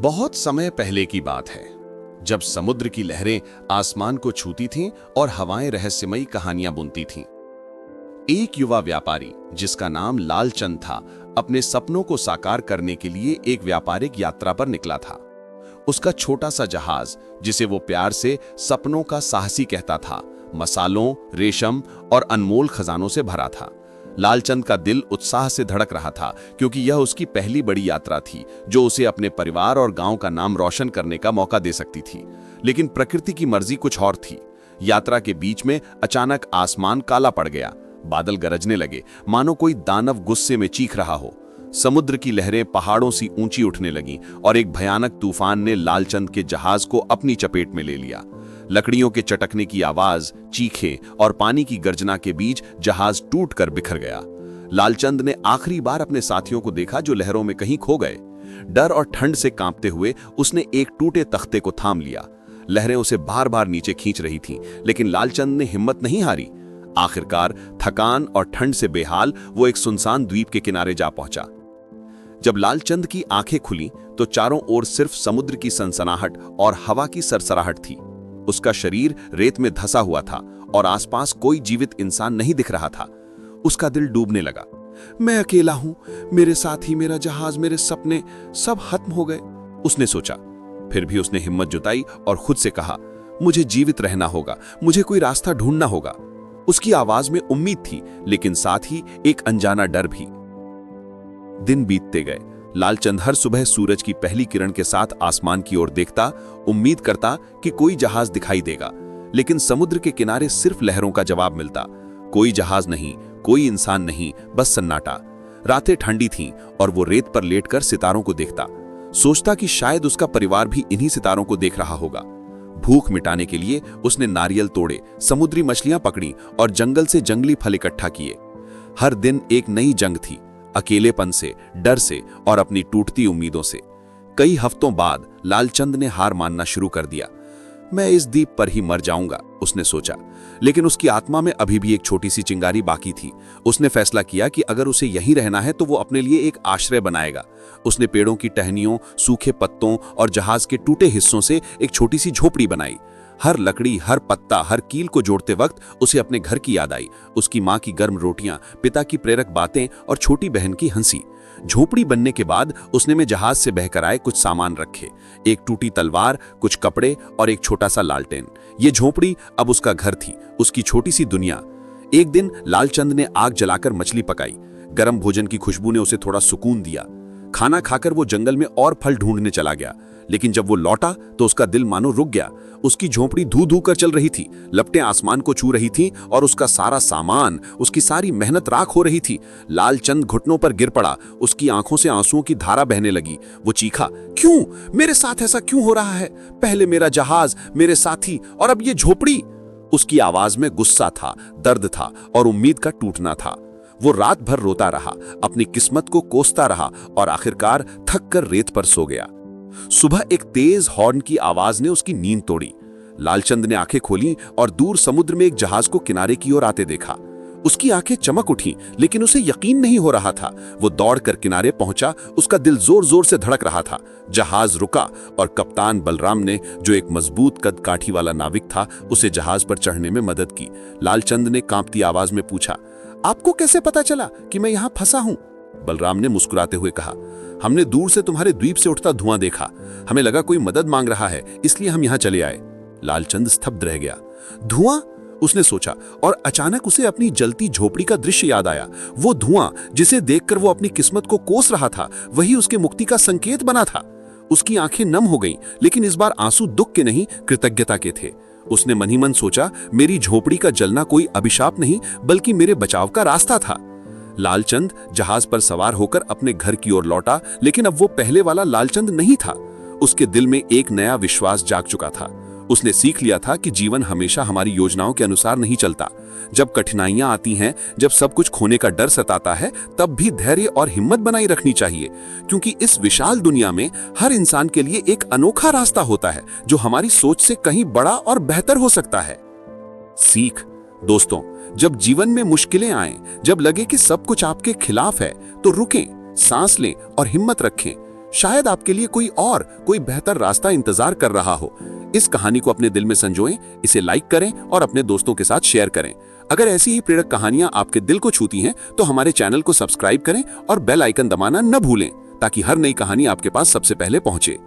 बहुत समय पहले की बात है, जब समुद्र की लहरें आसमान को छूती थीं और हवाएं रहस्यमयी कहानियां बुनती थीं। एक युवा व्यापारी जिसका नाम लालचंद था, अपने सपनों को साकार करने के लिए एक व्यापारिक यात्रा पर निकला था। उसका छोटा सा जहाज, जिसे वो प्यार से सपनों का साहसी कहता था, मसालों, रेशम और अनमोल खजानों से भरा था। लालचंद का दिल उत्साह से धड़क रहा था, क्योंकि यह उसकी पहली बड़ी यात्रा थी जो उसे अपने परिवार और गांव का नाम रोशन करने का मौका दे सकती थी। लेकिन प्रकृति की मर्जी कुछ और थी। यात्रा के बीच में अचानक आसमान काला पड़ गया। बादल गरजने लगे, मानो कोई दानव गुस्से में चीख रहा हो। समुद्र की लहरें पहाड़ों सी ऊंची उठने लगीं और एक भयानक तूफान ने लालचंद के जहाज को अपनी चपेट में ले लिया। लकड़ियों के चटकने की आवाज, चीखें और पानी की गर्जना के बीच जहाज टूटकर बिखर गया। लालचंद ने आखिरी बार अपने साथियों को देखा जो लहरों में कहीं खो गए। डर और ठंड से कांपते हुए उसने एक टूटे तख्ते को थाम लिया। लहरें उसे बार बार नीचे खींच रही थीं, लेकिन लालचंद ने हिम्मत नहीं हारी। आखिरकार थकान और ठंड से बेहाल वो एक सुनसान द्वीप के किनारे जा पहुंचा। जब लालचंद की आंखें खुली तो चारों ओर सिर्फ समुद्र की सनसनाहट और हवा की सरसराहट थी। उसका शरीर रेत में धंसा हुआ था और आसपास कोई जीवित इंसान नहीं दिख रहा था। उसका दिल डूबने लगा। मैं अकेला हूं, मेरे साथ ही मेरा जहाज, मेरे सपने सब खत्म हो गए, उसने सोचा। फिर भी उसने हिम्मत जुटाई और खुद से कहा, मुझे जीवित रहना होगा, मुझे कोई रास्ता ढूंढना होगा। उसकी आवाज में उम्मीद थी, लेकिन साथ ही एक अनजाना डर भी। दिन बीतते गए। लालचंद हर सुबह सूरज की पहली किरण के साथ आसमान की ओर देखता, उम्मीद करता कि कोई जहाज दिखाई देगा। लेकिन समुद्र के किनारे सिर्फ लहरों का जवाब मिलता। कोई जहाज नहीं, कोई इंसान नहीं, बस सन्नाटा। रातें ठंडी थीं और वो रेत पर लेटकर सितारों को देखता, सोचता कि शायद उसका परिवार भी इन्हीं सितारों को देख रहा होगा। भूख मिटाने के लिए उसने नारियल तोड़े, समुद्री मछलियां पकड़ी और जंगल से जंगली फल इकट्ठा किए। हर दिन एक नई जंग थी, अकेलेपन से, डर से और अपनी टूटती उम्मीदों से। कई हफ्तों बाद लालचंद ने हार मानना शुरू कर दिया। मैं इस द्वीप पर ही मर जाऊंगा, उसने सोचा। लेकिन उसकी आत्मा में अभी भी एक छोटी सी चिंगारी बाकी थी। उसने फैसला किया कि अगर उसे यहीं रहना है तो वो अपने लिए एक आश्रय बनाएगा। उसने पेड़ों की टहनियों, सूखे पत्तों और जहाज के टूटे हिस्सों से एक छोटी सी झोपड़ी बनाई। हर लकड़ी, हर पत्ता, हर कील को जोड़ते वक्त उसे अपने घर की याद आई। उसकी माँ की गर्म रोटियां, पिता की प्रेरक बातें और छोटी बहन की हंसी। झोपड़ी बनने के बाद उसने में जहाज से बहकर आए कुछ सामान रखे, एक टूटी तलवार, कुछ कपड़े और एक छोटा सा लालटेन। ये झोपड़ी अब उसका घर थी, उसकी छोटी सी दुनिया। एक दिन लालचंद ने आग जलाकर मछली पकाई। गर्म भोजन की खुशबू ने उसे थोड़ा सुकून दिया। खाना खाकर वो जंगल में और फल ढूंढने चला गया। लेकिन जब वो लौटा तो उसका दिल मानो रुक गया। उसकी झोपड़ी धू धू कर चल रही थी, लपटें आसमान को छू रही थीं और उसका सारा सामान, उसकी सारी मेहनत राख हो रही थी। लालचंद घुटनों पर गिर पड़ा, उसकी आंखों से आंसुओं की धारा बहने लगी। वो चीखा, क्यों मेरे साथ ऐसा क्यों हो रहा है? पहले मेरा जहाज, मेरे साथी, और अब ये झोपड़ी। उसकी आवाज में गुस्सा था, दर्द था और उम्मीद का टूटना था। वो रात भर रोता रहा, अपनी किस्मत को कोसता रहा और आखिरकार थक कर रेत पर सो गया। सुबह एक तेज हॉर्न की आवाज ने उसकी नींद तोड़ी। लालचंद ने आंखें खोली और दूर समुद्र में एक जहाज को किनारे की ओर आते देखा। उसकी आंखें चमक उठी, लेकिन उसे यकीन नहीं हो रहा था। वो दौड़कर किनारे पहुंचा, उसका दिल जोर जोर से धड़क रहा था। जहाज रुका और कप्तान बलराम ने, जो एक मजबूत कद काठी वाला नाविक था, उसे जहाज पर चढ़ने में मदद की। लालचंद ने कांपती आवाज में पूछा, आपको कैसे पता चला कि मैं यहां फंसा हूं? बलराम ने मुस्कुराते हुए कहा, हमने दूर से तुम्हारे द्वीप से उठता धुआं देखा। हमें लगा कोई मदद मांग रहा है, इसलिए हम यहां चले आए। लालचंद स्तब्ध रह गया। धुआं, उसने सोचा, और अचानक उसे अपनी जलती झोपड़ी का दृश्य याद आया। वो धुआं जिसे देखकर वो अपनी किस्मत को कोस रहा था, वही उसके मुक्ति का संकेत बना था। उसकी आंखें नम हो गईं, लेकिन इस बार आंसू दुख के नहीं, कृतज्ञता के थे। उसने मन ही मन सोचा, मेरी झोपड़ी का जलना कोई अभिशाप नहीं, बल्कि मेरे बचाव का रास्ता था। लालचंद जहाज पर सवार होकर अपने घर की ओर लौटा, लेकिन अब वो पहले वाला लालचंद नहीं था। उसके दिल में एक नया विश्वास जाग चुका था। उसने सीख लिया था कि जीवन हमेशा हमारी योजनाओं के अनुसार नहीं चलता। जब कठिनाइयां आती हैं, जब सब कुछ खोने का डर सताता है, तब भी धैर्य और हिम्मत बनाई रखनी चाहिए, क्योंकि इस विशाल दुनिया में हर इंसान के लिए एक अनोखा रास्ता होता है जो हमारी सोच से कहीं बड़ा और बेहतर हो सकता है। सीख, दोस्तों, जब जीवन में मुश्किलें आएं, जब लगे कि सब कुछ आपके खिलाफ है, तो रुकें, सांस लें और हिम्मत रखें। शायद आपके लिए कोई बेहतर रास्ता इंतजार कर रहा हो। इस कहानी को अपने दिल में संजोएं, इसे लाइक करें और अपने दोस्तों के साथ शेयर करें। अगर ऐसी ही प्रेरक कहानियां आपके दिल को छूती हैं तो हमारे चैनल को सब्सक्राइब करें और बेल आइकन दबाना न भूलें, ताकि हर नई कहानी आपके पास सबसे पहले पहुंचे।